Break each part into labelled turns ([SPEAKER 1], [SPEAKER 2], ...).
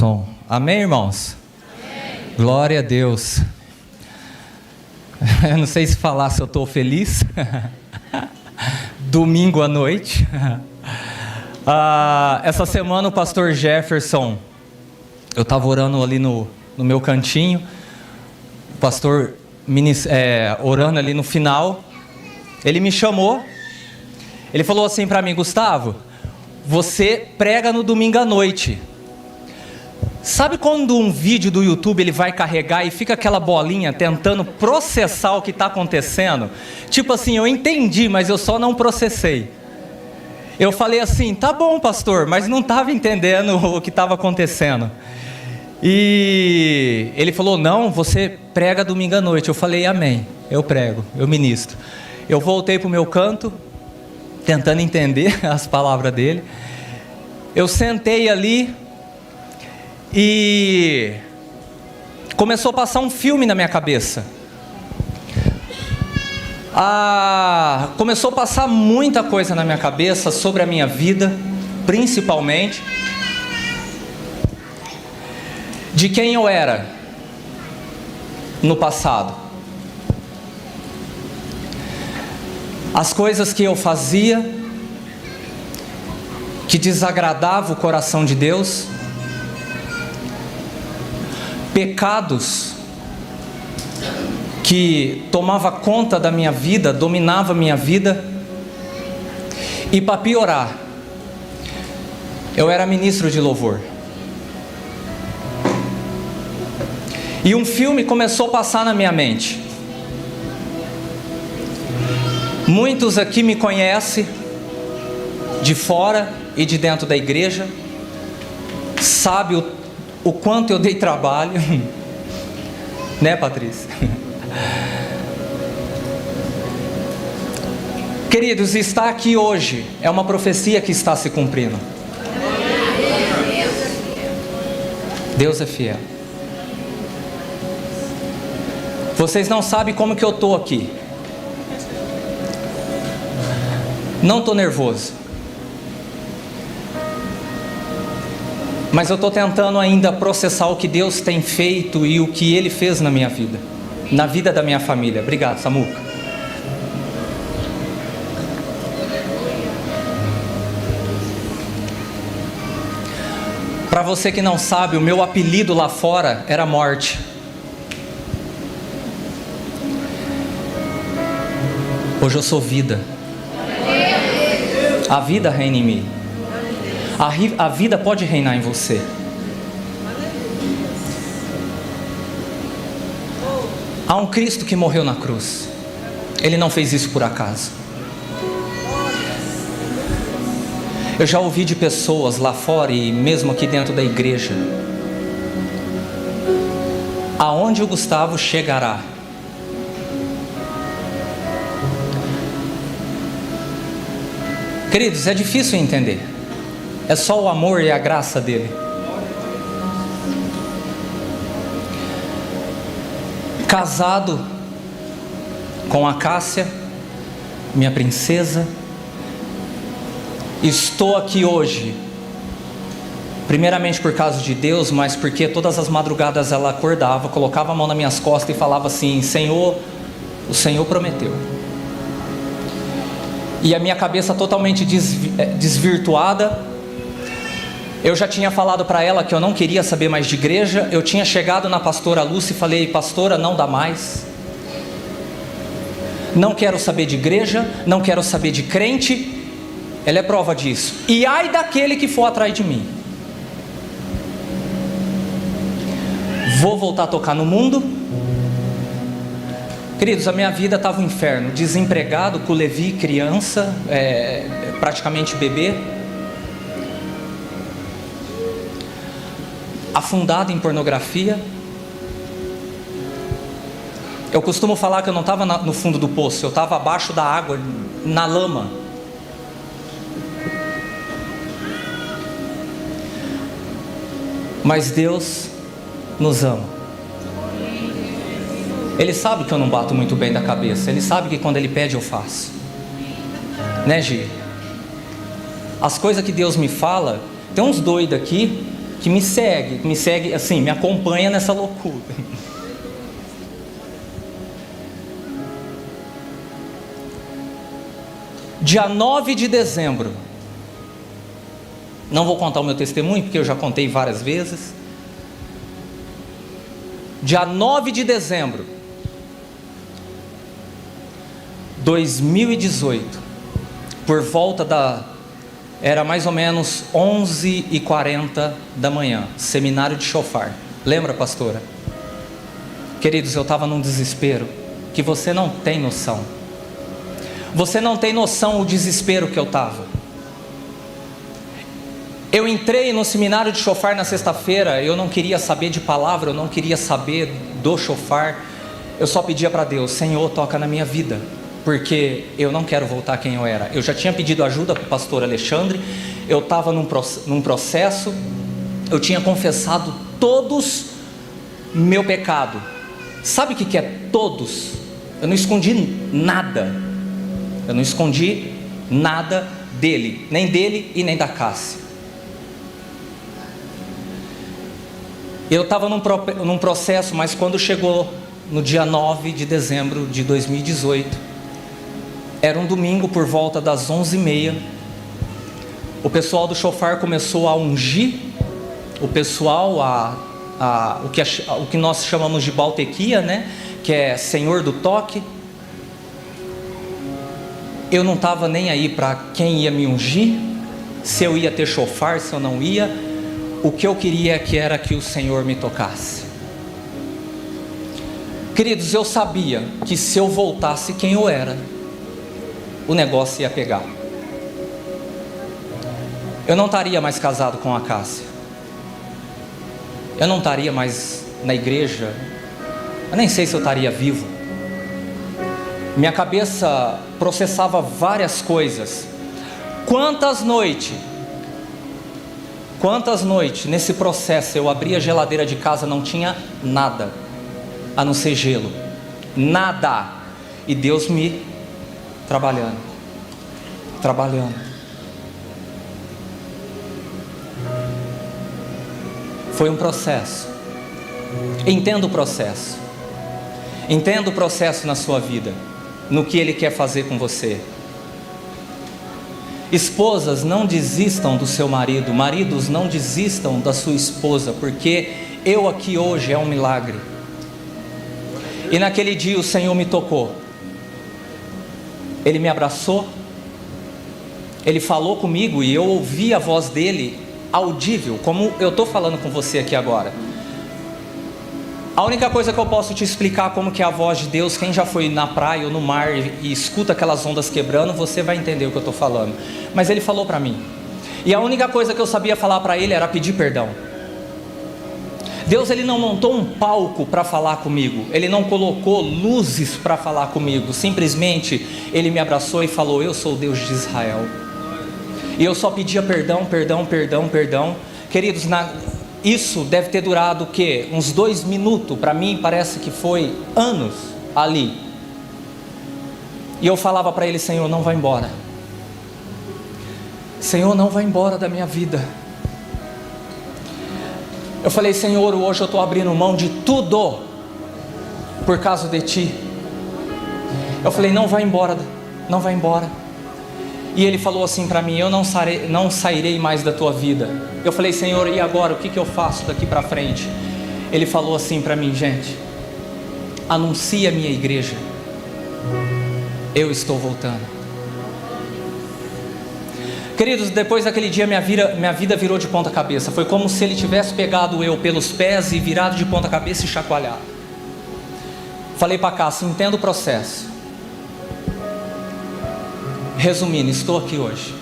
[SPEAKER 1] Som. Amém, irmãos? Amém. Glória a Deus. Eu não sei se falar se eu estou feliz. Domingo à noite. Essa semana o pastor Jefferson, eu estava orando ali no meu cantinho, o pastor orando ali no final, ele me chamou, ele falou assim para mim: Gustavo, você prega no domingo à noite. Sabe quando um vídeo do YouTube ele vai carregar e fica aquela bolinha tentando processar o que está acontecendo? Tipo assim, eu entendi, mas eu só não processei. Eu falei assim: tá bom, pastor, mas não estava entendendo o que estava acontecendo. E ele falou: não, você prega domingo à noite. Eu falei: amém, eu prego, eu ministro. Eu voltei para o meu canto, tentando entender as palavras dele. Eu sentei ali e começou a passar um filme na minha cabeça. Começou a passar muita coisa na minha cabeça sobre a minha vida, principalmente de quem eu era no passado, as coisas que eu fazia que desagradava o coração de Deus, pecados que tomava conta da minha vida, dominava a minha vida. E para piorar, eu era ministro de louvor. E um filme começou a passar na minha mente. Muitos aqui me conhecem, de fora e de dentro da igreja, sabe o quanto eu dei trabalho, né, Patrícia? Queridos, estar aqui hoje é uma profecia que está se cumprindo. Deus é fiel. Vocês não sabem como que eu estou aqui. Não estou nervoso, mas eu estou tentando ainda processar o que Deus tem feito e o que Ele fez na minha vida, na vida da minha família. Obrigado, Samuca. Para você que não sabe, o meu apelido lá fora era Morte. Hoje eu sou Vida. A vida reina em mim. A vida pode reinar em você. Há um Cristo que morreu na cruz. Ele não fez isso por acaso. Eu já ouvi de pessoas lá fora e mesmo aqui dentro da igreja: aonde o Gustavo chegará? Queridos, é difícil entender. É só o amor e a graça dele. Casado com a Cássia, minha princesa. Estou aqui hoje, primeiramente por causa de Deus, mas porque todas as madrugadas ela acordava, colocava a mão nas minhas costas e falava assim: Senhor, o Senhor prometeu. E a minha cabeça totalmente desvirtuada. Eu já tinha falado para ela que eu não queria saber mais de igreja. Eu tinha chegado na pastora Lúcia e falei: pastora, não dá mais. Não quero saber de igreja, não quero saber de crente. Ela é prova disso. E ai daquele que for atrás de mim. Vou voltar a tocar no mundo. Queridos, a minha vida estava um inferno. Desempregado, com o Levi, criança, praticamente bebê. Afundado em pornografia. Eu costumo falar que eu não estava no fundo do poço, eu estava abaixo da água, na lama. Mas Deus nos ama. Ele sabe que eu não bato muito bem da cabeça. Ele sabe que quando Ele pede eu faço. Né, Gi? As coisas que Deus me fala. Tem uns doidos aqui que me segue assim, me acompanha nessa loucura. Dia 9 de dezembro, não vou contar o meu testemunho, porque eu já contei várias vezes. Dia 9 de dezembro, 2018, por volta era mais ou menos 11h40 da manhã, seminário de Shofar. Lembra, pastora? Queridos, eu estava num desespero que você não tem noção. Você não tem noção o desespero que eu estava. Eu entrei no seminário de Shofar na sexta-feira, eu não queria saber de palavra, eu não queria saber do Shofar. Eu só pedia para Deus: Senhor, toca na minha vida, porque eu não quero voltar quem eu era. Eu já tinha pedido ajuda para o pastor Alexandre, eu estava num processo, eu tinha confessado todos meu pecado. Sabe o que é todos? Eu não escondi nada, eu não escondi nada dele, nem dele e nem da Cássia. Eu estava num processo, mas quando chegou no dia 9 de dezembro de 2018, era um domingo por volta das 11h30, o pessoal do Shofar começou a ungir o pessoal, o que nós chamamos de Baltequia, né? Que é Senhor do Toque. Eu não estava nem aí para quem ia me ungir, se eu ia ter Shofar, se eu não ia. O que eu queria era que o Senhor me tocasse. Queridos, eu sabia que se eu voltasse quem eu era, o negócio ia pegar. Eu não estaria mais casado com a Cássia, eu não estaria mais na igreja, eu nem sei se eu estaria vivo. Minha cabeça processava várias coisas. Quantas noites nesse processo eu abri a geladeira de casa, não tinha nada a não ser gelo, nada, e Deus me trabalhando. Foi um processo. Entenda o processo. Entenda o processo na sua vida, no que Ele quer fazer com você. Esposas, não desistam do seu marido. Maridos, não desistam da sua esposa, porque eu aqui hoje é um milagre. E naquele dia o Senhor me tocou. Ele me abraçou, Ele falou comigo e eu ouvi a voz dele audível, como eu estou falando com você aqui agora. A única coisa que eu posso te explicar como que é a voz de Deus, quem já foi na praia ou no mar e escuta aquelas ondas quebrando, você vai entender o que eu estou falando. Mas Ele falou para mim, e a única coisa que eu sabia falar para Ele era pedir perdão. Deus, Ele não montou um palco para falar comigo, Ele não colocou luzes para falar comigo, simplesmente Ele me abraçou e falou: eu sou o Deus de Israel. E eu só pedia perdão. Queridos, isso deve ter durado o quê? Uns 2 minutos, para mim parece que foi anos ali. E eu falava para Ele: Senhor, não vai embora. Senhor, não vai embora da minha vida. Eu falei: Senhor, hoje eu estou abrindo mão de tudo por causa de Ti. Eu falei: não vai embora, não vai embora. E Ele falou assim para mim: eu não sairei mais da tua vida. Eu falei: Senhor, e agora? O que eu faço daqui para frente? Ele falou assim para mim: gente, anuncia a minha igreja, eu estou voltando. Queridos, depois daquele dia minha vida virou de ponta cabeça. Foi como se Ele tivesse pegado eu pelos pés e virado de ponta cabeça e chacoalhado. Falei para Cássia: entenda o processo. Resumindo, estou aqui hoje.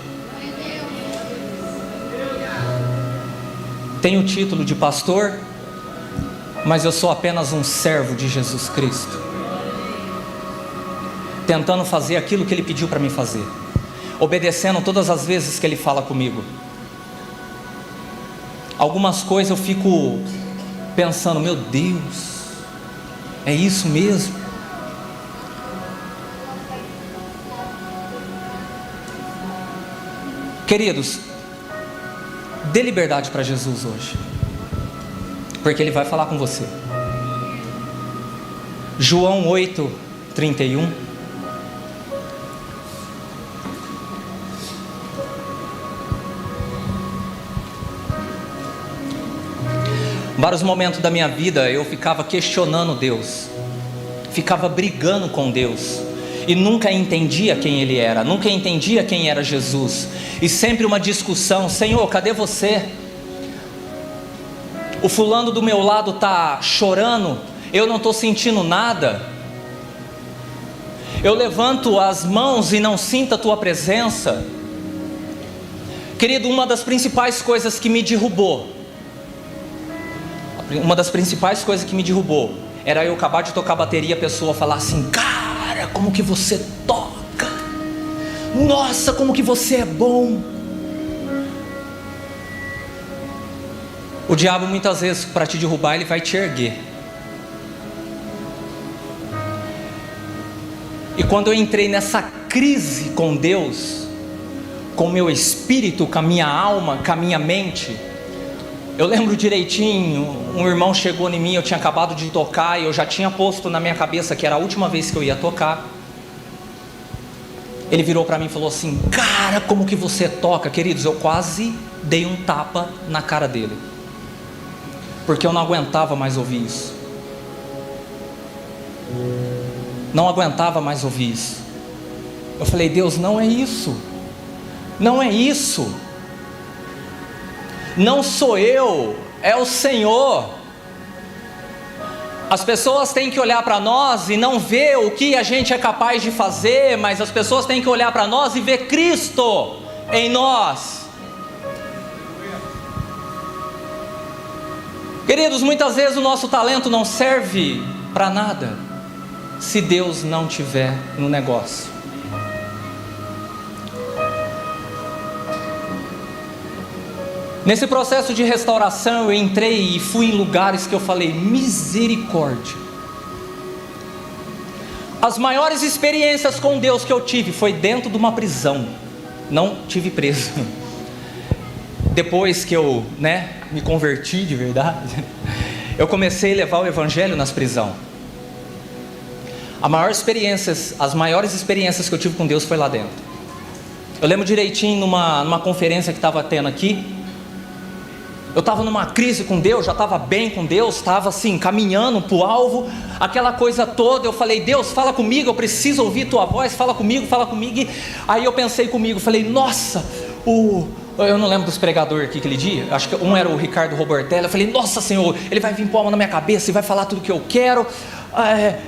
[SPEAKER 1] Tenho o título de pastor, mas eu sou apenas um servo de Jesus Cristo, tentando fazer aquilo que Ele pediu para mim fazer, obedecendo todas as vezes que Ele fala comigo. Algumas coisas eu fico pensando: meu Deus, é isso mesmo? Queridos, Dê liberdade para Jesus hoje, porque Ele vai falar com você. João 8:31. Vários momentos da minha vida eu ficava questionando Deus, ficava brigando com Deus, e nunca entendia quem Ele era, nunca entendia quem era Jesus, e sempre uma discussão: Senhor, cadê você? O fulano do meu lado está chorando, eu não estou sentindo nada. Eu levanto as mãos e não sinto a Tua presença. Querido, uma das principais coisas que me derrubou, era eu acabar de tocar bateria e a pessoa falar assim: cara, como que você toca? Nossa, como que você é bom. O diabo muitas vezes, para te derrubar, ele vai te erguer. E quando eu entrei nessa crise com Deus, com o meu espírito, com a minha alma, com a minha mente, eu lembro direitinho, um irmão chegou em mim, eu tinha acabado de tocar e eu já tinha posto na minha cabeça que era a última vez que eu ia tocar. Ele virou para mim e falou assim: cara, como que você toca? Queridos, eu quase dei um tapa na cara dele, porque eu não aguentava mais ouvir isso. Não aguentava mais ouvir isso. Eu falei: Deus, não é isso. Não é isso. Não sou eu, é o Senhor. As pessoas têm que olhar para nós e não ver o que a gente é capaz de fazer, mas as pessoas têm que olhar para nós e ver Cristo em nós. Queridos, muitas vezes o nosso talento não serve para nada se Deus não estiver no negócio. Nesse processo de restauração eu entrei e fui em lugares que eu falei: misericórdia. As maiores experiências com Deus que eu tive foi dentro de uma prisão. Não tive preso. Depois que eu me converti de verdade, eu comecei a levar o evangelho nas prisões. As maiores experiências que eu tive com Deus foi lá dentro. Eu lembro direitinho numa conferência que estava tendo aqui. Eu estava numa crise com Deus, já estava bem com Deus, estava assim, caminhando para o alvo, aquela coisa toda. Eu falei: Deus, fala comigo, eu preciso ouvir Tua voz, fala comigo. Aí eu pensei comigo, falei: nossa, eu não lembro dos pregadores aqui aquele dia, acho que um era o Ricardo Robertelli. Eu falei: nossa Senhor, ele vai vir pôr a mão na minha cabeça e vai falar tudo que eu quero.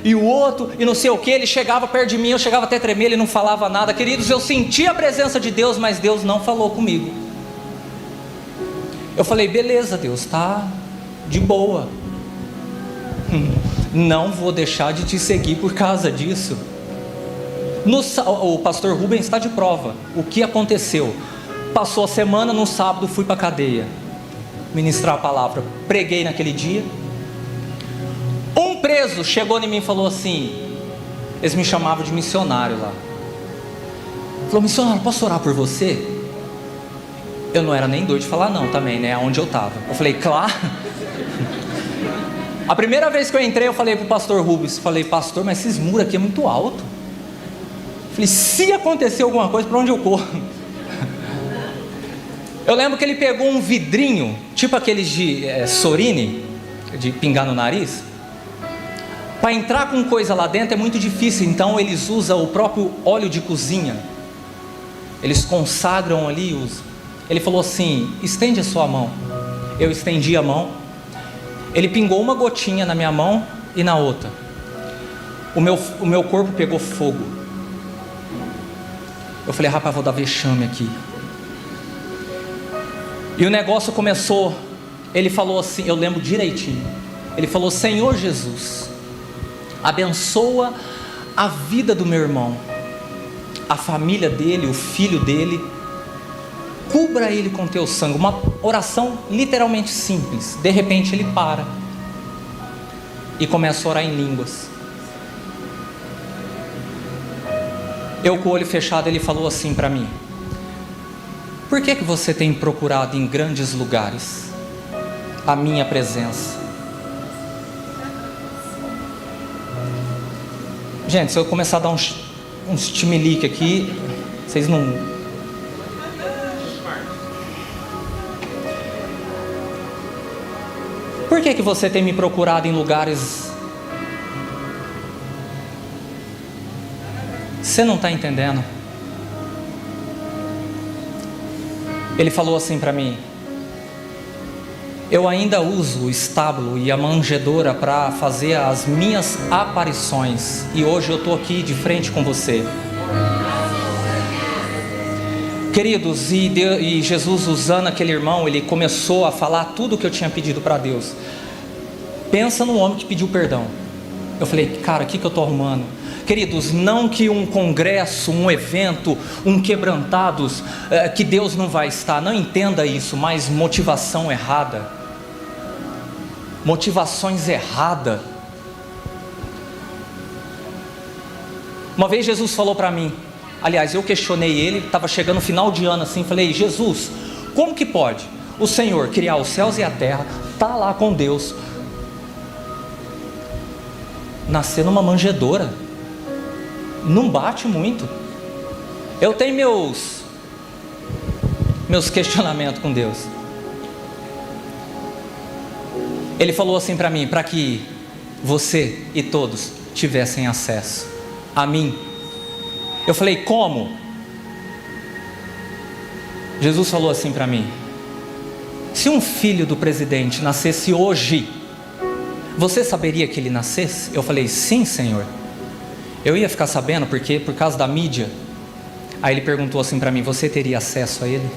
[SPEAKER 1] E o outro, e não sei o que, ele chegava perto de mim, eu chegava até a tremer, ele não falava nada. Queridos, eu senti a presença de Deus, mas Deus não falou comigo. Eu falei: beleza, Deus, tá de boa, não vou deixar de te seguir por causa disso. O pastor Rubens está de prova. O que aconteceu? Passou a semana, no sábado fui para a cadeia ministrar a palavra, preguei naquele dia. Um preso chegou em mim e falou assim, eles me chamavam de missionário lá, falou: missionário, posso orar por você? Eu não era nem doido de falar não também, aonde eu estava. Eu falei: claro. A primeira vez que eu entrei, eu falei para o pastor Rubens, falei: pastor, mas esses muros aqui é muito alto. Eu falei: se acontecer alguma coisa, para onde eu corro? Eu lembro que ele pegou um vidrinho, tipo aqueles de Sorine, de pingar no nariz. Para entrar com coisa lá dentro é muito difícil, então eles usam o próprio óleo de cozinha. Eles consagram ali, usam. Ele falou assim: estende a sua mão. Eu estendi a mão. Ele pingou uma gotinha na minha mão e na outra. O meu corpo pegou fogo. Eu falei: rapaz, vou dar vexame aqui. E o negócio começou. Ele falou assim, eu lembro direitinho. Ele falou: Senhor Jesus, abençoa a vida do meu irmão, a família dele, o filho dele. Cubra ele com teu sangue. Uma oração literalmente simples. De repente ele para e começa a orar em línguas. Eu com o olho fechado, ele falou assim para mim: Por que você tem procurado em grandes lugares a minha presença? Gente, se eu começar a dar uns timelique aqui, vocês não... Por que você tem me procurado em lugares... Você não está entendendo? Ele falou assim para mim: eu ainda uso o estábulo e a manjedoura para fazer as minhas aparições, e hoje eu estou aqui de frente com você. Queridos, e Jesus, usando aquele irmão, ele começou a falar tudo o que eu tinha pedido para Deus. Pensa no homem que pediu perdão. Eu falei: cara, o que eu estou arrumando? Queridos, não que um congresso, um evento, um quebrantados, que Deus não vai estar, não entenda isso, mas motivação errada, motivações erradas. Uma vez Jesus falou para mim, aliás, eu questionei ele, estava chegando no final de ano assim, falei: Jesus, como que pode o Senhor criar os céus e a terra, tá lá com Deus, nascer numa manjedoura? Não bate muito. Eu tenho meus questionamentos com Deus. Ele falou assim para mim: para que você e todos tivessem acesso a mim. Eu falei: como? Jesus falou assim para mim: se um filho do presidente nascesse hoje, você saberia que ele nascesse? Eu falei: sim, Senhor. Eu ia ficar sabendo porque por causa da mídia. Aí ele perguntou assim para mim: você teria acesso a ele?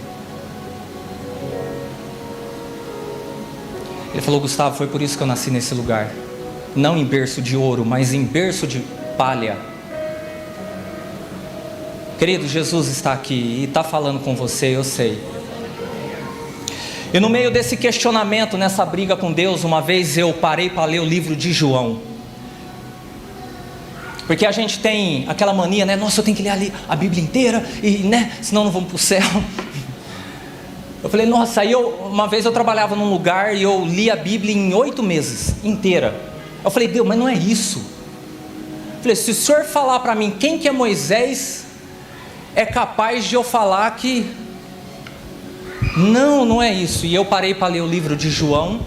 [SPEAKER 1] Ele falou: Gustavo, foi por isso que eu nasci nesse lugar, não em berço de ouro, mas em berço de palha. Querido, Jesus está aqui e está falando com você, eu sei. E no meio desse questionamento, nessa briga com Deus, uma vez eu parei para ler o livro de João. Porque a gente tem aquela mania, né? Nossa, eu tenho que ler a Bíblia inteira, e, né? Senão não vamos para o céu. Eu falei: nossa, aí uma vez eu trabalhava num lugar e eu li a Bíblia em 8 meses, inteira. Eu falei: Deus, mas não é isso. Eu falei: se o Senhor falar para mim quem que é Moisés, é capaz de eu falar que... Não é isso. E eu parei para ler o livro de João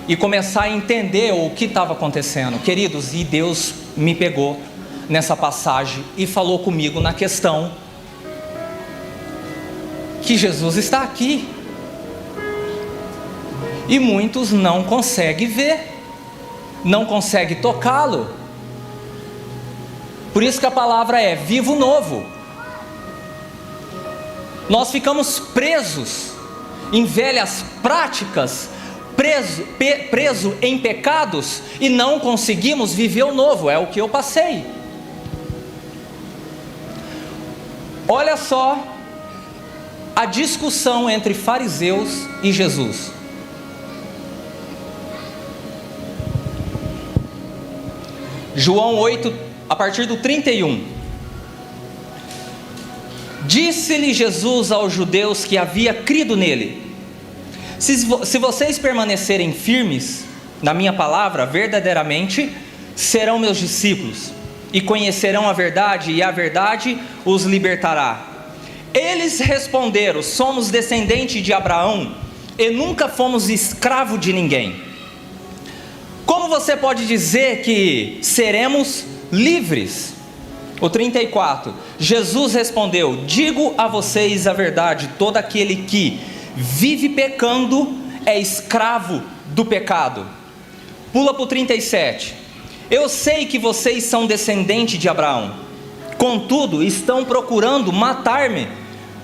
[SPEAKER 1] e começar a entender o que estava acontecendo. Queridos, e Deus me pegou nessa passagem e falou comigo na questão que Jesus está aqui e muitos não conseguem ver, não conseguem tocá-lo. Por isso que a palavra é vivo novo. Nós ficamos presos em velhas práticas, preso em pecados, e não conseguimos viver o novo. É o que eu passei. Olha só a discussão entre fariseus e Jesus. João 8, a partir do 31. Disse-lhe Jesus aos judeus que havia crido nele: se vocês permanecerem firmes na minha palavra, verdadeiramente serão meus discípulos, e conhecerão a verdade, e a verdade os libertará. Eles responderam: somos descendentes de Abraão, e nunca fomos escravo de ninguém. Como você pode dizer que seremos livres? O 34, Jesus respondeu: digo a vocês a verdade, todo aquele que vive pecando é escravo do pecado. Pula para o 37, eu sei que vocês são descendentes de Abraão, contudo estão procurando matar-me,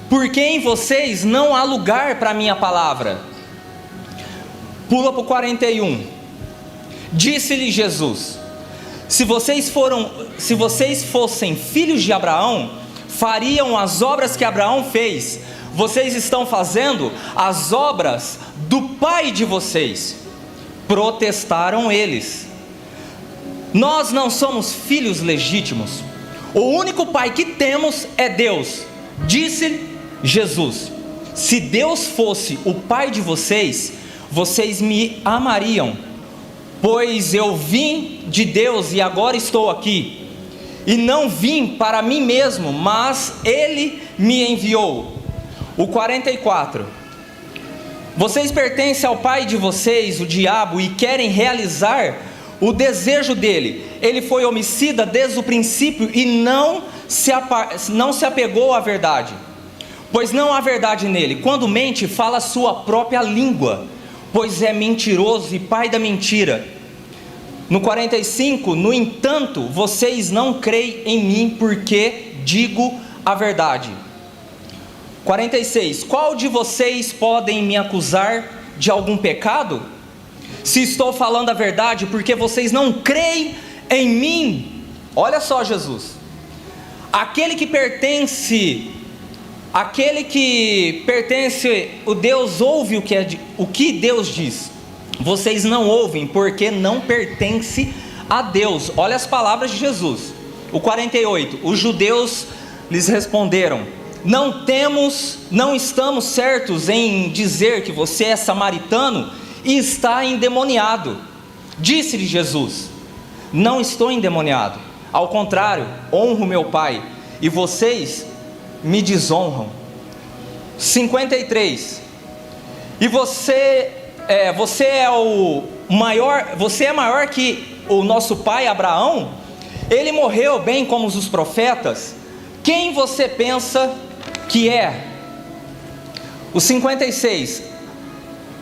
[SPEAKER 1] porque em vocês não há lugar para a minha palavra. Pula para o 41, disse-lhe Jesus: se vocês fossem filhos de Abraão, fariam as obras que Abraão fez. Vocês estão fazendo as obras do pai de vocês. Protestaram eles: nós não somos filhos legítimos, o único pai que temos é Deus. Jesus: se Deus fosse o Pai de vocês, vocês me amariam, pois eu vim de Deus e agora estou aqui. E não vim para mim mesmo, mas Ele me enviou. O 44. Vocês pertencem ao pai de vocês, o diabo, e querem realizar o desejo dele. Ele foi homicida desde o princípio e não se apegou à verdade, pois não há verdade nele. Quando mente, fala a sua própria língua, pois é mentiroso e pai da mentira. No 45, no entanto, vocês não creem em mim porque digo a verdade. 46, qual de vocês podem me acusar de algum pecado? Se estou falando a verdade, porque vocês não creem em mim. Olha só Jesus, aquele que pertence, o Deus ouve o que Deus diz. Vocês não ouvem, porque não pertence a Deus. Olha as palavras de Jesus. O 48, os judeus lhes responderam: não estamos certos em dizer que você é samaritano e está endemoniado. Disse-lhe Jesus: não estou endemoniado, ao contrário, honro meu Pai, e vocês me desonram. 53, e você é maior que o nosso pai Abraão? Ele morreu bem como os profetas. Quem você pensa que é? O 56,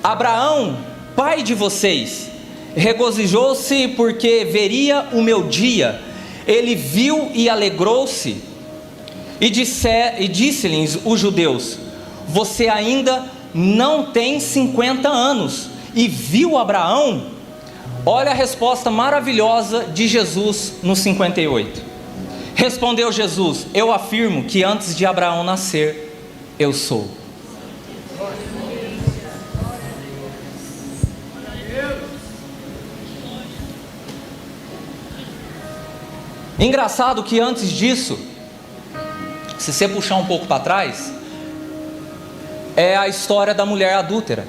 [SPEAKER 1] Abraão, pai de vocês, regozijou-se porque veria o meu dia. Ele viu e alegrou-se. E disse-lhes os judeus: você ainda não tem 50 anos e viu Abraão? Olha a resposta maravilhosa de Jesus no 58. Respondeu Jesus: eu afirmo que antes de Abraão nascer, eu sou. Engraçado que antes disso, se você puxar um pouco para trás, é a história da mulher adúltera.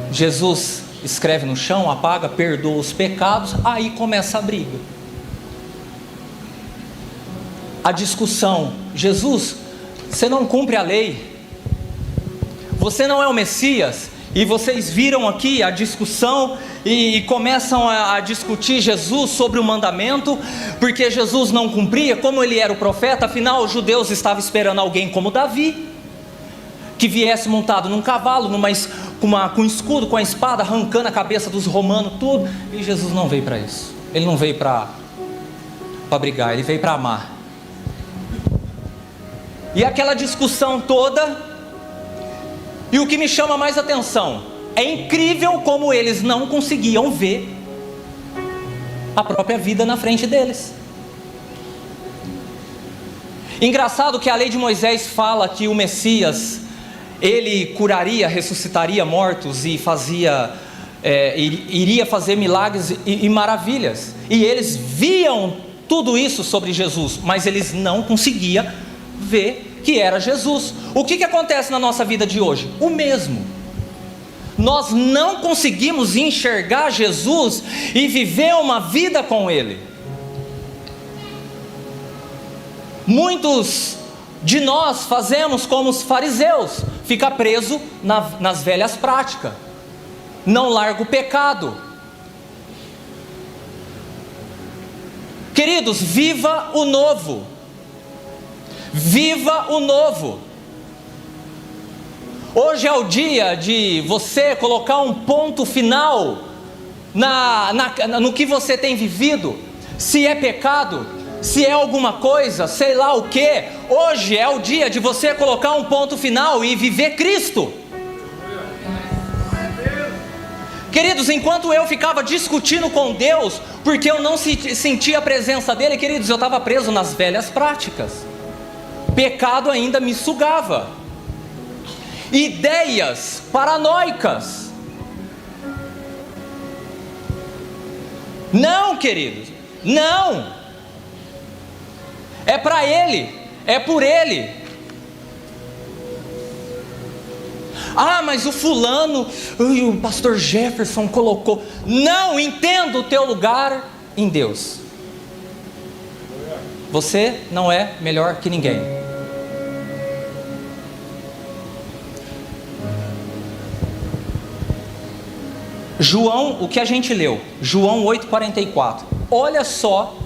[SPEAKER 1] Jesus escreve no chão, apaga, perdoa os pecados, aí começa a briga, a discussão. Jesus, você não cumpre a lei, você não é o Messias. E vocês viram aqui a discussão e começam a discutir Jesus sobre o mandamento, porque Jesus não cumpria, como ele era o profeta. Afinal, os judeus estavam esperando alguém como Davi, que viesse montado num cavalo, com escudo, com a espada, arrancando a cabeça dos romanos, tudo. E Jesus não veio para isso. Ele não veio para brigar, ele veio para amar. E aquela discussão toda. E o que me chama mais atenção, é incrível como eles não conseguiam ver a própria vida na frente deles. Engraçado que a lei de Moisés fala que o Messias, ele curaria, ressuscitaria mortos e iria fazer milagres e maravilhas. E eles viam tudo isso sobre Jesus, mas eles não conseguiam ver que era Jesus. O que acontece na nossa vida de hoje? O mesmo. Nós não conseguimos enxergar Jesus e viver uma vida com Ele. Muitos de nós fazemos como os fariseus, fica preso nas velhas práticas, não larga o pecado. Queridos, viva o novo. Viva o novo. Hoje é o dia de você colocar um ponto final no que você tem vivido. Se é pecado, se é alguma coisa, sei lá o que. Hoje é o dia de você colocar um ponto final e viver Cristo. Queridos, enquanto eu ficava discutindo com Deus, porque eu não sentia a presença dEle, queridos, eu estava preso nas velhas práticas. Pecado ainda me sugava. Ideias paranoicas. Não, queridos, não. É para Ele, é por Ele, Ah, mas o fulano, o pastor Jefferson colocou. Não, entenda o teu lugar em Deus. Você não é melhor que ninguém. João, o que a gente leu? João 8,44. Olha só.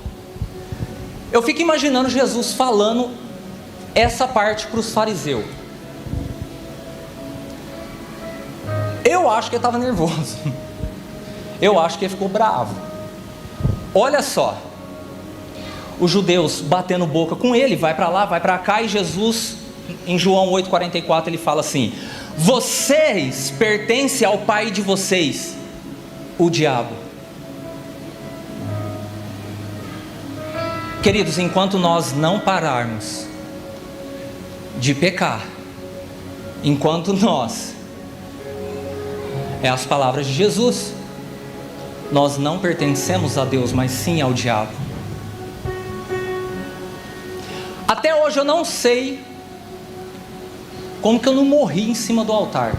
[SPEAKER 1] Eu fico imaginando Jesus falando essa parte para os fariseus. Eu acho que ele estava nervoso. Eu acho que ele ficou bravo. Olha só. Os judeus batendo boca com ele, vai para lá, vai para cá, e Jesus, em João 8,44, ele fala assim: vocês pertencem ao pai de vocês, o diabo. Queridos, enquanto nós não pararmos de pecar, enquanto nós, é as palavras de Jesus, nós não pertencemos a Deus, mas sim ao diabo. Até hoje eu não sei como que eu não morri em cima do altar.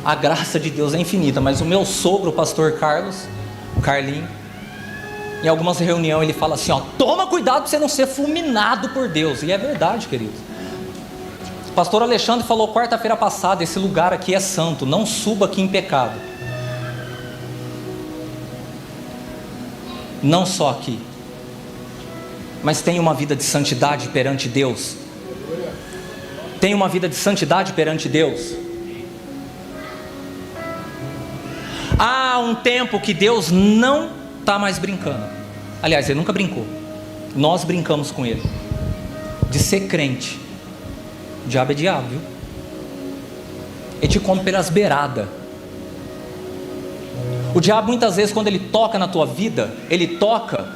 [SPEAKER 1] A graça de Deus é infinita, mas o meu sogro, o pastor Carlos, o Carlinho, em algumas reuniões ele fala assim, ó, toma cuidado para você não ser fulminado por Deus. E é verdade, queridos. O pastor Alexandre falou quarta-feira passada, esse lugar aqui é santo, não suba aqui em pecado. Não só aqui, mas tenha uma vida de santidade perante Deus. Tenha uma vida de santidade perante Deus. Há um tempo que Deus não está mais brincando. Aliás, Ele nunca brincou. Nós brincamos com Ele. De ser crente. O diabo é diabo, viu? Ele te come pelas beiradas. O diabo muitas vezes, quando ele toca na tua vida, ele toca,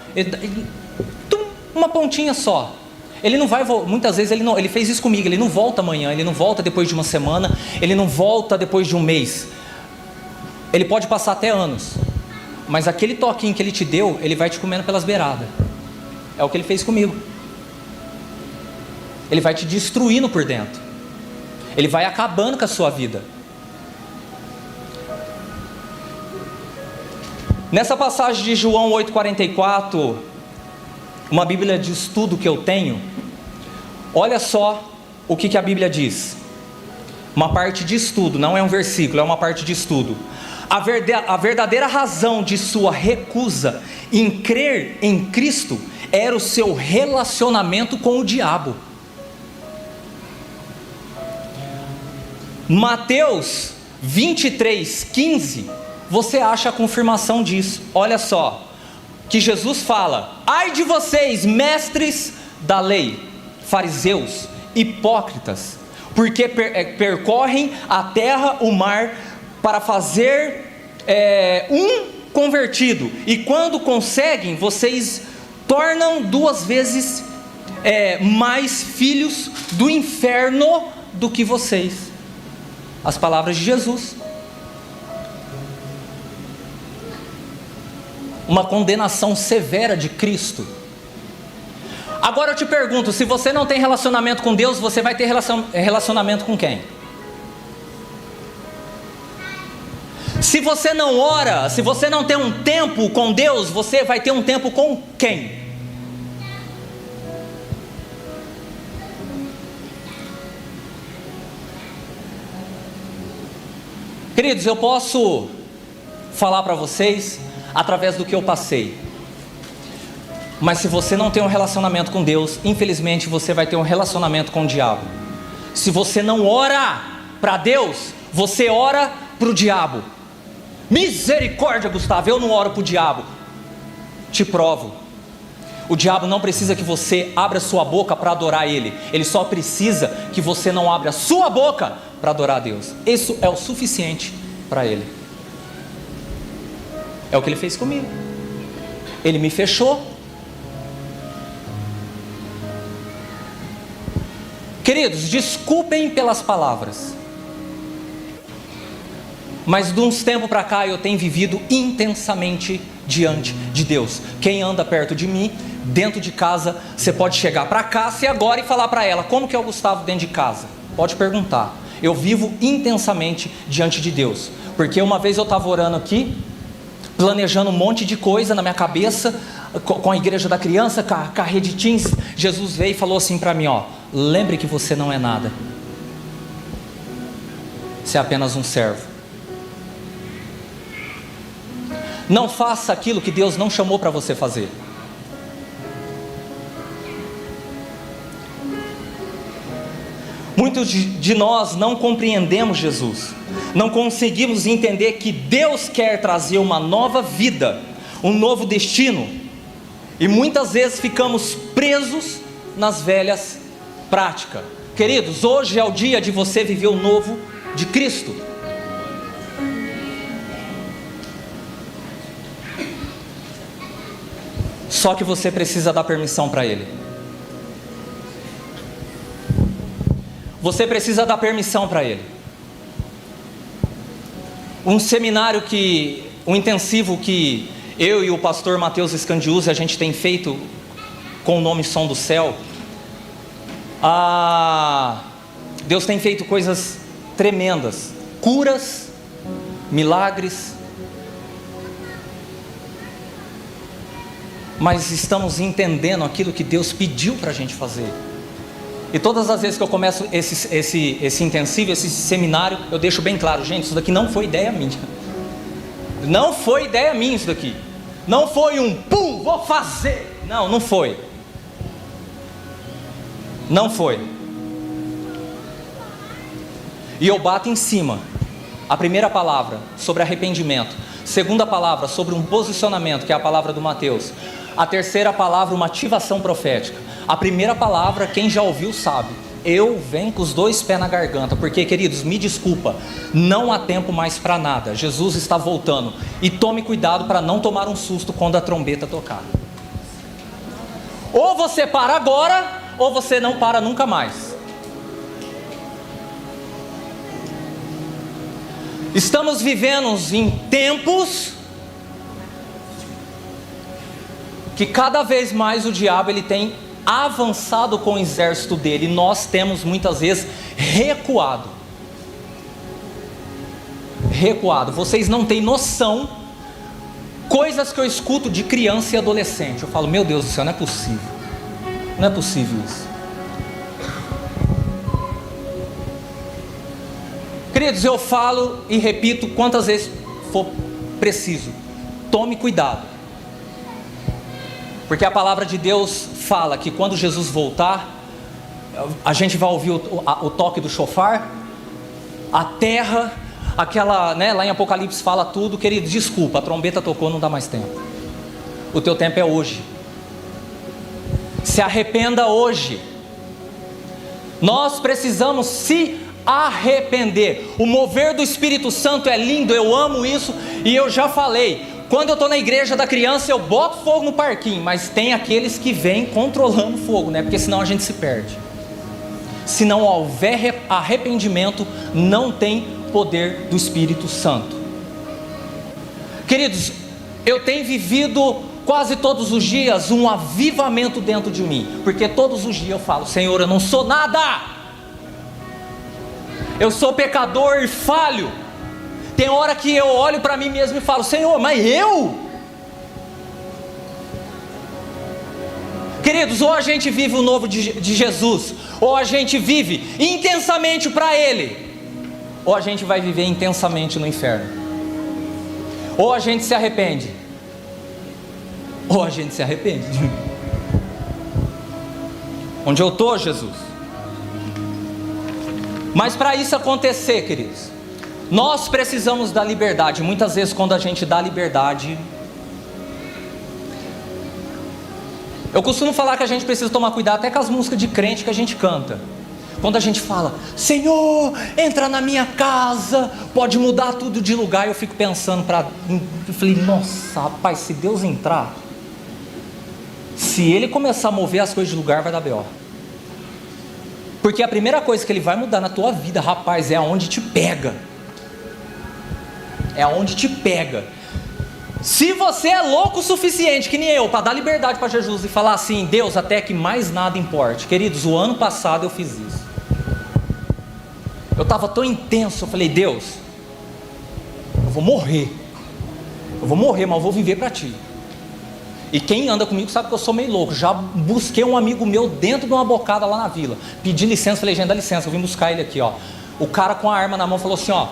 [SPEAKER 1] uma pontinha só. Ele não vai, muitas vezes ele fez isso comigo, ele não volta amanhã, ele não volta depois de uma semana, ele não volta depois de um mês. Ele pode passar até anos, mas aquele toquinho que ele te deu, ele vai te comendo pelas beiradas. É o que ele fez comigo. Ele vai te destruindo por dentro. Ele vai acabando com a sua vida. Nessa passagem de João 8,44, uma Bíblia de estudo que eu tenho, olha só o que a Bíblia diz. Uma parte de estudo, não é um versículo, é uma parte de estudo. A verdadeira razão de sua recusa em crer em Cristo era o seu relacionamento com o diabo. Mateus 23:15, você acha a confirmação disso. Olha só, que Jesus fala: ai de vocês, mestres da lei, fariseus, hipócritas, porque percorrem a terra, o mar, para fazer um convertido, e quando conseguem, vocês tornam 2 vezes mais filhos do inferno do que vocês. As palavras de Jesus. Uma condenação severa de Cristo. Agora eu te pergunto, se você não tem relacionamento com Deus, você vai ter relacionamento com quem? Se você não ora, se você não tem um tempo com Deus, você vai ter um tempo com quem? Queridos, eu posso falar para vocês através do que eu passei, mas se você não tem um relacionamento com Deus, infelizmente você vai ter um relacionamento com o diabo. Se você não ora para Deus, você ora para o diabo. Misericórdia, Gustavo, eu não oro para o diabo. Te provo. O diabo não precisa que você abra sua boca para adorar ele. Ele só precisa que você não abra sua boca para adorar a Deus. Isso é o suficiente para ele. É o que ele fez comigo. Ele me fechou. Queridos, desculpem pelas palavras, mas de uns tempos para cá eu tenho vivido intensamente diante de Deus. Quem anda perto de mim, dentro de casa, você pode chegar para Cássia agora e falar para ela: como que é o Gustavo dentro de casa? Pode perguntar. Eu vivo intensamente diante de Deus. Porque uma vez eu estava orando aqui, planejando um monte de coisa na minha cabeça, com a igreja da criança, com a rede teens. Jesus veio e falou assim para mim, ó: lembre que você não é nada. Você é apenas um servo. Não faça aquilo que Deus não chamou para você fazer. Muitos de nós não compreendemos Jesus, não conseguimos entender que Deus quer trazer uma nova vida, um novo destino, e muitas vezes ficamos presos nas velhas práticas. Queridos, hoje é o dia de você viver o novo de Cristo. Só que você precisa dar permissão para Ele. Você precisa dar permissão para Ele. Um seminário um intensivo que eu e o pastor Mateus Scandiuzzi a gente tem feito com o nome Som do Céu. Deus tem feito coisas tremendas, curas, milagres. Mas estamos entendendo aquilo que Deus pediu para a gente fazer. E todas as vezes que eu começo esse intensivo, esse seminário, eu deixo bem claro, gente, isso daqui não foi ideia minha. Não foi ideia minha isso daqui. Não foi um pum, vou fazer. Não, não foi. Não foi. E eu bato em cima. A primeira palavra, sobre arrependimento. Segunda palavra, sobre um posicionamento, que é a palavra do Mateus. A terceira palavra, uma ativação profética. A primeira palavra, quem já ouviu sabe. Eu venho com os dois pés na garganta. Porque, queridos, me desculpa, não há tempo mais para nada. Jesus está voltando. E tome cuidado para não tomar um susto quando a trombeta tocar. Ou você para agora, ou você não para nunca mais. Estamos vivendo em tempos que cada vez mais o diabo ele tem avançado com o exército dele, e nós temos muitas vezes recuado. Vocês não têm noção, coisas que eu escuto de criança e adolescente, eu falo, meu Deus do céu, não é possível, não é possível isso. Queridos, eu falo e repito quantas vezes for preciso, tome cuidado. Porque a palavra de Deus fala que quando Jesus voltar, a gente vai ouvir o toque do chofar, a terra, aquela, né, lá em Apocalipse fala tudo. Querido, desculpa, a trombeta tocou, não dá mais tempo. O teu tempo é hoje. Se arrependa hoje. Nós precisamos se arrepender. O mover do Espírito Santo é lindo, eu amo isso, e eu já falei. Quando eu estou na igreja da criança, eu boto fogo no parquinho, mas tem aqueles que vêm controlando o fogo, né? Porque senão a gente se perde. Se não houver arrependimento, não tem poder do Espírito Santo. Queridos, eu tenho vivido quase todos os dias um avivamento dentro de mim, porque todos os dias eu falo, Senhor, eu não sou nada, eu sou pecador e falho. Tem hora que eu olho para mim mesmo e falo, Senhor, mas eu? Queridos, ou a gente vive o novo de Jesus, ou a gente vive intensamente para Ele, ou a gente vai viver intensamente no inferno. Ou a gente se arrepende, ou a gente se arrepende. Onde eu estou, Jesus? Mas para isso acontecer, queridos, nós precisamos da liberdade. Muitas vezes quando a gente dá liberdade, eu costumo falar que a gente precisa tomar cuidado até com as músicas de crente que a gente canta. Quando a gente fala, Senhor, entra na minha casa, pode mudar tudo de lugar, eu fico pensando, eu falei, nossa, rapaz, se Deus entrar, se Ele começar a mover as coisas de lugar, vai dar B.O. Porque a primeira coisa que Ele vai mudar na tua vida, rapaz, é aonde te pega. É aonde te pega. Se você é louco o suficiente, que nem eu, para dar liberdade para Jesus e falar assim, Deus, até que mais nada importe. Queridos, o ano passado eu fiz isso. Eu estava tão intenso, eu falei, Deus, eu vou morrer, mas eu vou viver para Ti. E quem anda comigo sabe que eu sou meio louco. Já busquei um amigo meu dentro de uma bocada lá na vila, pedi licença, falei, gente, dá licença, eu vim buscar ele aqui, ó. O cara com a arma na mão falou assim, ó,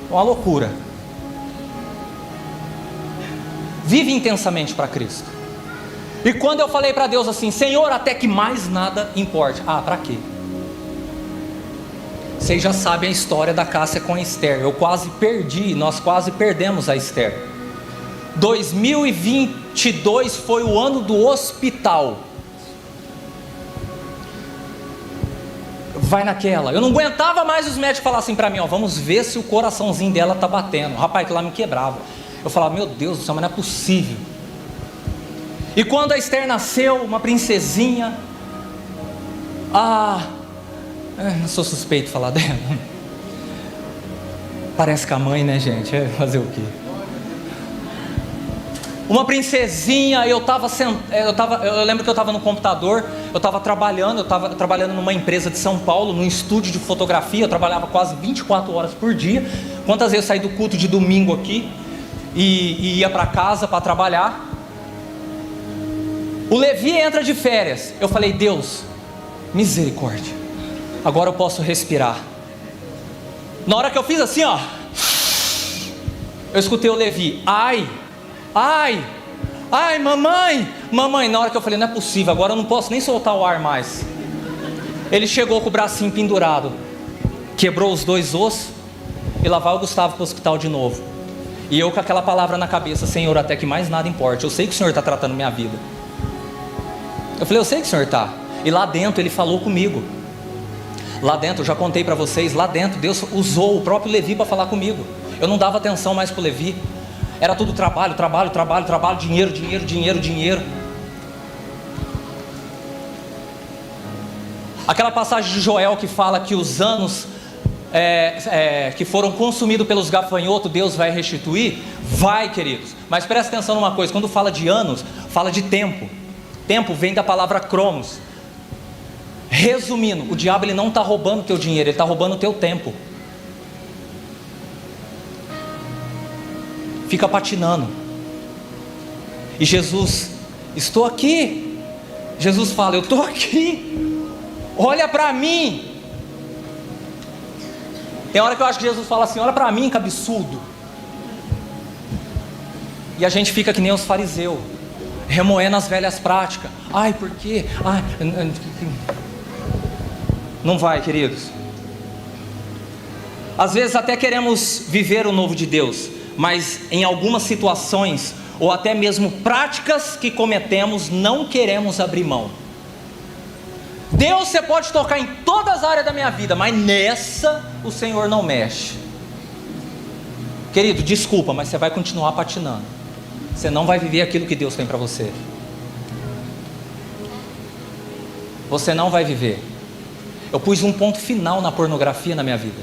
[SPEAKER 1] uma loucura. Vive intensamente para Cristo. E quando eu falei para Deus assim, Senhor, até que mais nada importe. Ah, para quê? Vocês já sabem a história da Cássia com a Esther. Eu quase perdi, nós quase perdemos a Esther. 2022 foi o ano do hospital. Vai naquela. Eu não aguentava mais os médicos falar assim para mim, ó, vamos ver se o coraçãozinho dela tá batendo. Rapaz, aquilo lá me quebrava. Eu falava, meu Deus do céu, mas não é possível. E quando a Esther nasceu, uma princesinha, não sou suspeito de falar dela. Parece com a mãe, né, gente? Fazer o quê? Uma princesinha, eu lembro que eu estava no computador, eu estava trabalhando numa empresa de São Paulo, num estúdio de fotografia, eu trabalhava quase 24 horas por dia. Quantas vezes eu saí do culto de domingo aqui e ia para casa para trabalhar. O Levi entra de férias, eu falei, Deus, misericórdia, agora eu posso respirar. Na hora que eu fiz assim, ó, eu escutei o Levi, ai, mamãe, na hora que eu falei, não é possível, agora eu não posso nem soltar o ar mais. Ele chegou com o bracinho pendurado, quebrou os 2 ossos, e lá vai o Gustavo para o hospital de novo. E eu com aquela palavra na cabeça, Senhor, até que mais nada importe, eu sei que o Senhor está tratando minha vida. Eu falei, eu sei que o Senhor está. E lá dentro ele falou comigo. Lá dentro, eu já contei para vocês, lá dentro Deus usou o próprio Levi para falar comigo. Eu não dava atenção mais para o Levi. Era tudo trabalho, dinheiro. Aquela passagem de Joel que fala que os anos que foram consumidos pelos gafanhotos, Deus vai restituir? Vai, queridos. Mas presta atenção numa coisa, quando fala de anos, fala de tempo. Tempo vem da palavra cromos. Resumindo, o diabo ele não está roubando o teu dinheiro, ele está roubando o teu tempo. Fica patinando. E Jesus, estou aqui. Jesus fala, eu estou aqui. Olha para mim. Tem hora que eu acho que Jesus fala assim, olha para mim, que absurdo. E a gente fica que nem os fariseus, remoendo as velhas práticas. Ai, por quê? Ai, não vai, queridos. Às vezes até queremos viver o novo de Deus, mas em algumas situações, ou até mesmo práticas que cometemos, não queremos abrir mão. Deus, você pode tocar em todas as áreas da minha vida, mas nessa o Senhor não mexe. Querido, desculpa, mas você vai continuar patinando. Você não vai viver aquilo que Deus tem para você. Você não vai viver. Eu pus um ponto final na pornografia na minha vida.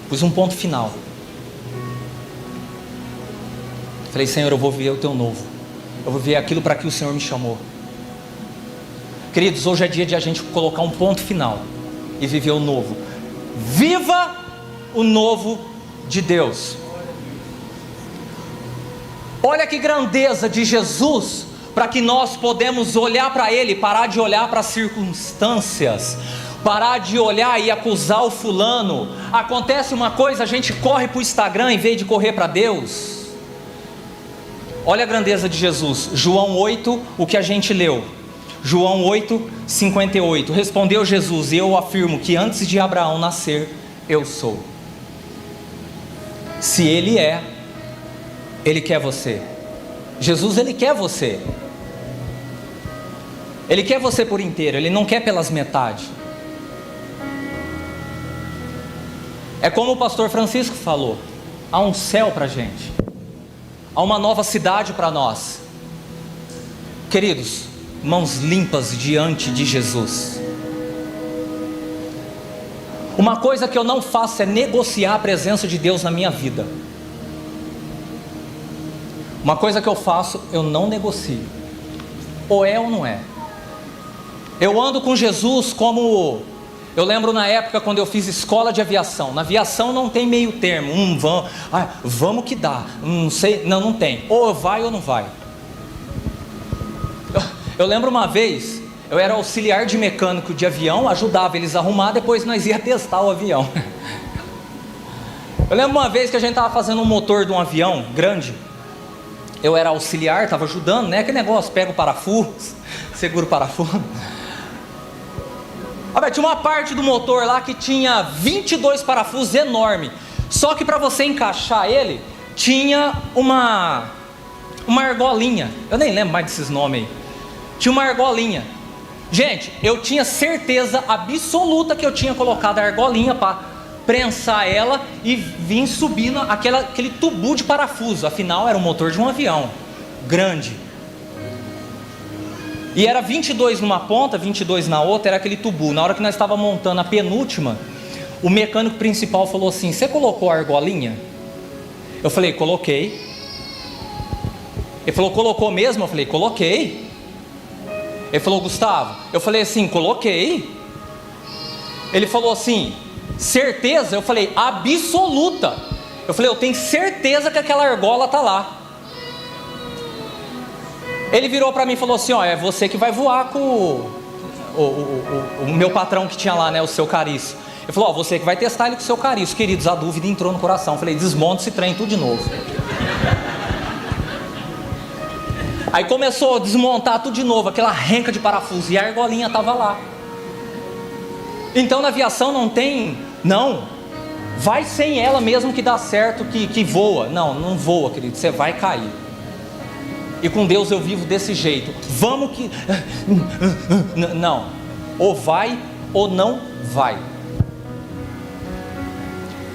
[SPEAKER 1] Pus um ponto final. Falei, Senhor, eu vou viver o teu novo. Eu vou viver aquilo para que o Senhor me chamou. Queridos, hoje é dia de a gente colocar um ponto final e viver o novo. Viva o novo de Deus. Olha que grandeza de Jesus, para que nós podemos olhar para Ele, parar de olhar para as circunstâncias, parar de olhar e acusar o fulano. Acontece uma coisa, a gente corre para o Instagram em vez de correr para Deus. Olha a grandeza de Jesus. João 8, o que a gente leu. João 8, 58. Respondeu Jesus, e eu afirmo que antes de Abraão nascer, eu sou. Se Ele é, Ele quer você. Jesus, Ele quer você. Ele quer você por inteiro, Ele não quer pelas metades. É como o pastor Francisco falou, há um céu para a gente, há uma nova cidade para nós. Queridos, mãos limpas diante de Jesus. Uma coisa que eu não faço é negociar a presença de Deus na minha vida. Uma coisa que eu faço, eu não negocio. Ou é ou não é. Eu ando com Jesus como Eu lembro na época quando eu fiz escola de aviação. Na aviação não tem meio termo. Vamos que dá. Não sei, não tem. Ou vai ou não vai. Eu lembro uma vez, eu era auxiliar de mecânico de avião, ajudava eles a arrumar, depois nós ia testar o avião. Eu lembro uma vez que a gente estava fazendo um motor de um avião grande. Eu era auxiliar, estava ajudando, né? Aquele negócio, pega o parafuso, segura o parafuso. Tinha uma parte do motor lá que tinha 22 parafusos enorme. Só que para você encaixar ele, tinha uma argolinha. Eu nem lembro mais desses nomes aí. Tinha uma argolinha. Gente, eu tinha certeza absoluta que eu tinha colocado a argolinha para prensar ela e vim subindo aquele tubo de parafuso. Afinal, era o motor de um avião grande. E era 22 numa ponta, 22 na outra, era aquele tubo. Na hora que nós estávamos montando a penúltima, o mecânico principal falou assim: você colocou a argolinha? Eu falei: coloquei. Ele falou: colocou mesmo? Eu falei: coloquei. Ele falou: Gustavo? Eu falei assim: coloquei. Ele falou assim: certeza? Eu falei: absoluta. Eu falei: eu tenho certeza que aquela argola está lá. Ele virou para mim e falou assim: ó, é você que vai voar com o meu patrão que tinha lá, né, o seu Cariço. Ele falou: ó, você que vai testar ele com o seu Cariço. Queridos, a dúvida entrou no coração. Eu falei: desmonta esse trem tudo de novo. Aí começou a desmontar tudo de novo, aquela renca de parafuso, e a argolinha estava lá. Então na aviação não tem, não, vai sem ela mesmo que dá certo, que voa. Não voa, querido, você vai cair. E com Deus eu vivo desse jeito. Vamos que... Não, ou vai ou não vai.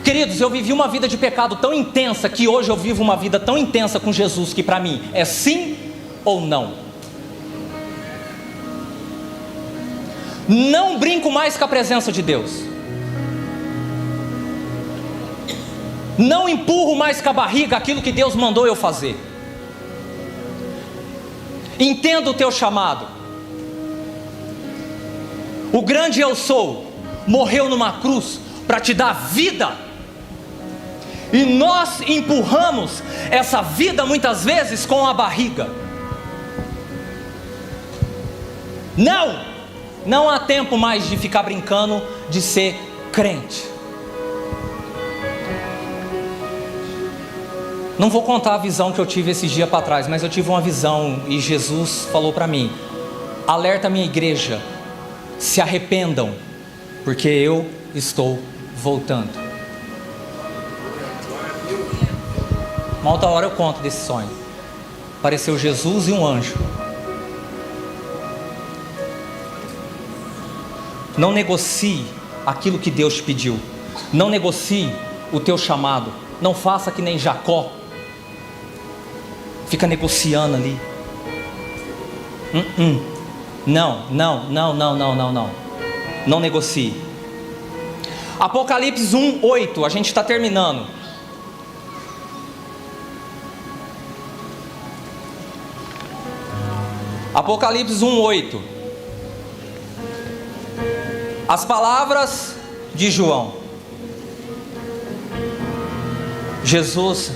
[SPEAKER 1] Queridos, eu vivi uma vida de pecado tão intensa, que hoje eu vivo uma vida tão intensa com Jesus, que para mim é sim ou não. Não brinco mais com a presença de Deus. Não empurro mais com a barriga aquilo que Deus mandou eu fazer. Entendo o teu chamado. O grande eu sou morreu numa cruz para te dar vida. E nós empurramos essa vida muitas vezes com a barriga. Não há tempo mais de ficar brincando de ser crente. Não vou contar a visão que eu tive esses dias para trás, mas eu tive uma visão e Jesus falou para mim: alerta a minha igreja, se arrependam, porque eu estou voltando. Uma outra hora eu conto desse sonho. Apareceu Jesus e um anjo. Não negocie aquilo que Deus te pediu. Não negocie o teu chamado. Não faça que nem Jacó. Fica negociando ali. Não. Não negocie. Apocalipse 1:8. A gente está terminando. Apocalipse 1:8. As palavras de João. Jesus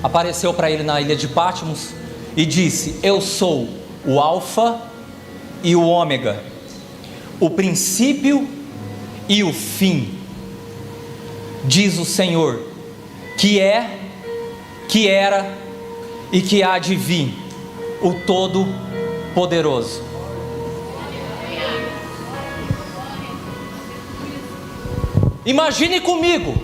[SPEAKER 1] apareceu para ele na ilha de Patmos e disse: eu sou o Alfa e o Ômega, o princípio e o fim, diz o Senhor, que é, que era e que há de vir, o Todo-Poderoso. Imagine comigo,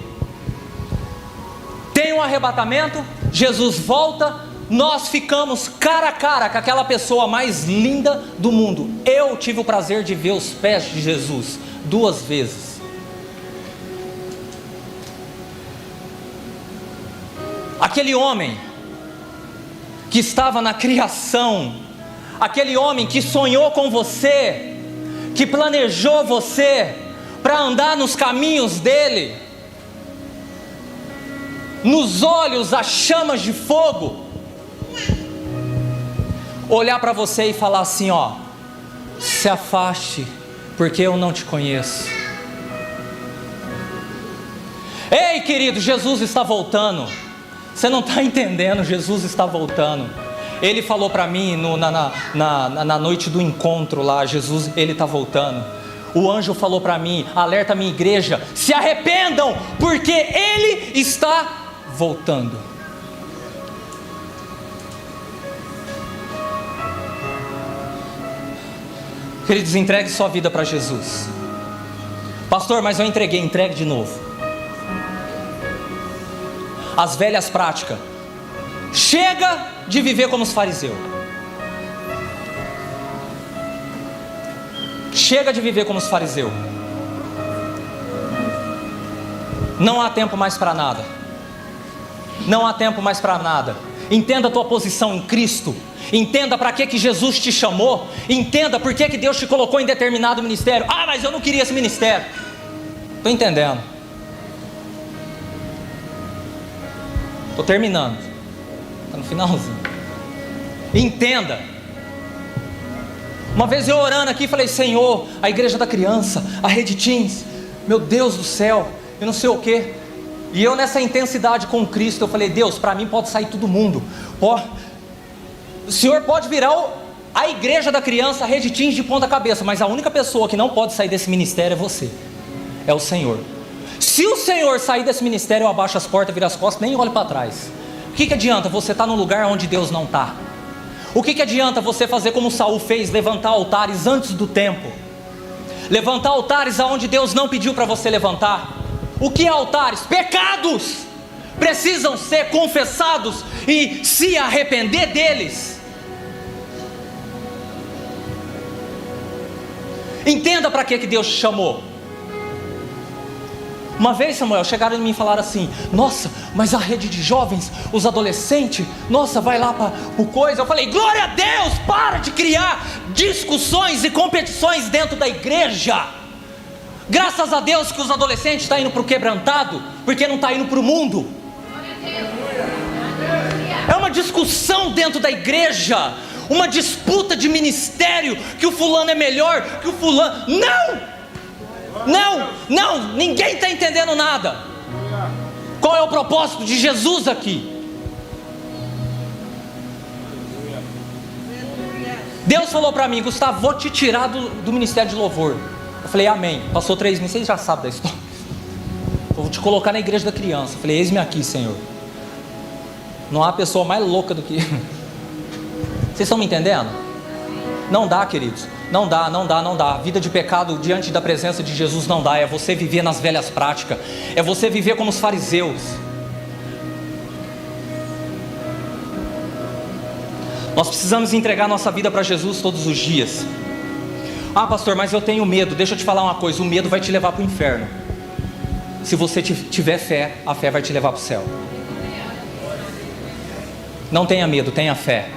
[SPEAKER 1] tem um arrebatamento, Jesus volta, nós ficamos cara a cara com aquela pessoa mais linda do mundo. Eu tive o prazer de ver os pés de Jesus 2 vezes. Aquele homem que estava na criação, aquele homem que sonhou com você, que planejou você para andar nos caminhos dele, nos olhos as chamas de fogo, olhar para você e falar assim: ó, se afaste, porque eu não te conheço. Ei, querido, Jesus está voltando. Você não está entendendo, Jesus está voltando. Ele falou para mim na noite do encontro lá, Jesus, Ele está voltando. O anjo falou para mim, alerta a minha igreja, se arrependam, porque Ele está voltando. Queridos, entregue sua vida para Jesus. Pastor, mas eu entreguei, entregue de novo. As velhas práticas. Chega de viver como os fariseus. Chega de viver como os fariseus. Não há tempo mais para nada. Não há tempo mais para nada. Entenda a tua posição em Cristo. Entenda para que Jesus te chamou. Entenda por que Deus te colocou em determinado ministério. Ah, mas eu não queria esse ministério. Estou entendendo. Estou terminando. Está no finalzinho. Entenda. Uma vez eu orando aqui, falei, Senhor, a igreja da criança, a Rede Teens, meu Deus do céu, eu não sei o que. E eu nessa intensidade com Cristo, eu falei, Deus, para mim pode sair todo mundo. O Senhor pode virar a igreja da criança, a Rede Teens de ponta cabeça, mas a única pessoa que não pode sair desse ministério é você. É o Senhor. Se o Senhor sair desse ministério, eu abaixo as portas, viro as costas, nem olho para trás. O que adianta você estar num lugar onde Deus não está? O que adianta você fazer como Saul fez, levantar altares antes do tempo? Levantar altares aonde Deus não pediu para você levantar? O que é altares? Pecados! Precisam ser confessados e se arrepender deles. Entenda para que Deus te chamou. Uma vez, Samuel, chegaram em mim e falaram assim, nossa, mas a rede de jovens, os adolescentes, nossa, vai lá para o coisa. Eu falei, glória a Deus, para de criar discussões e competições dentro da igreja. Graças a Deus que os adolescentes estão indo para o quebrantado, porque não está indo para o mundo. É uma discussão dentro da igreja, uma disputa de ministério, que o fulano é melhor, que o fulano... Não, ninguém está entendendo nada. Qual é o propósito de Jesus aqui? Deus falou para mim, Gustavo, vou te tirar do ministério de louvor. Eu falei, amém. Passou 3 meses, vocês já sabem da história. Eu vou te colocar na igreja da criança. Eu falei, eis-me aqui, Senhor. Não há pessoa mais louca do que... Vocês estão me entendendo? Não dá, queridos. Não dá. Vida de pecado diante da presença de Jesus não dá. É você viver nas velhas práticas. É você viver como os fariseus. Nós precisamos entregar nossa vida para Jesus todos os dias. Ah, pastor, mas eu tenho medo. Deixa eu te falar uma coisa, o medo vai te levar para o inferno. Se você tiver fé, a fé vai te levar para o céu. Não tenha medo, tenha fé.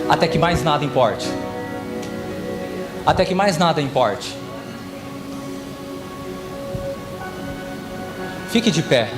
[SPEAKER 1] Até que mais nada importe. Até que mais nada importe. Fique de pé.